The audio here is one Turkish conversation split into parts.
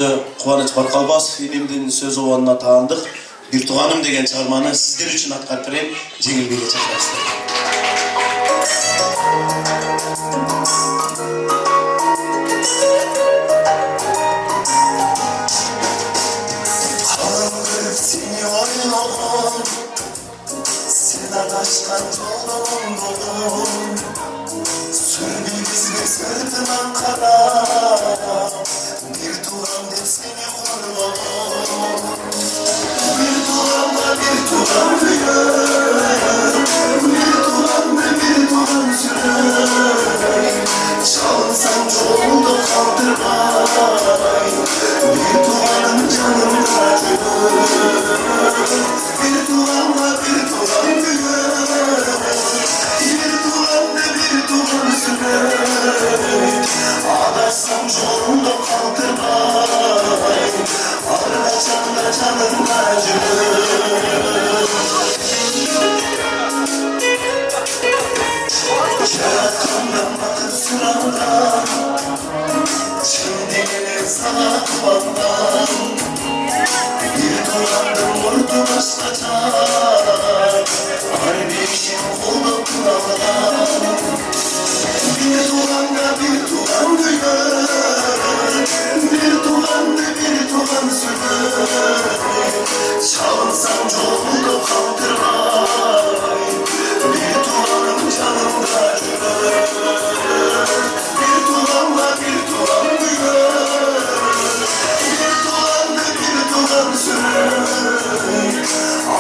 Kıvanç Barkalbaz filmden söz ovanına tağındık. Bir Tuğanım degen çarmanı sizler için atkattırayım. Cengil Bey'le çakarsın. Seni oynadım, sen adaştan yolum. Sürgülüzgü sırtına kadar, bir duran hep seni vurmadım. Bir duranla bir duran büyür, bir duran ve bir duran sürür. Çalsan çoğunda kaldırmay, bir duranın canım acır. Bir duranla bir duran büyür, bir duran ve bir duran sürür. Adaşsam çoğunda kaldırmay, ardaşan da canım acır. Yaratandan bakır sıramdan, şimdi gelir sana kumandan. Bir durandım vurdu başlacan, harbi işim oldu kınavdan. Bir duranda bir duran duyar, bir duran ve bir duran sürür. Çalsam çoğuldu kaldırmay, bir duranım canım acır. Bir duranla bir duran duyar, bir duran ve bir duran sürür.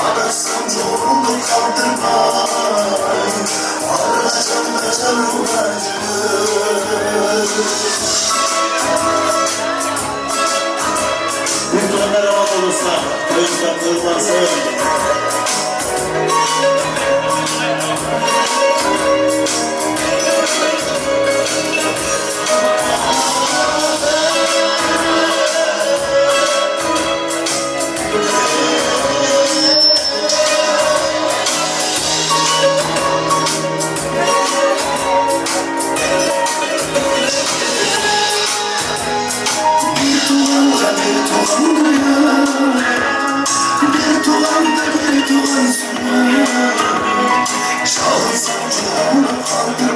Adaşsam çoğuldu kaldırmay, ardaşan da canım acır. Bir duranlar hava olursa, o yüzden kırılmazsa öyle. Bir tuğan da bir tuğan sürür. Çalsam çoğunu kaldır.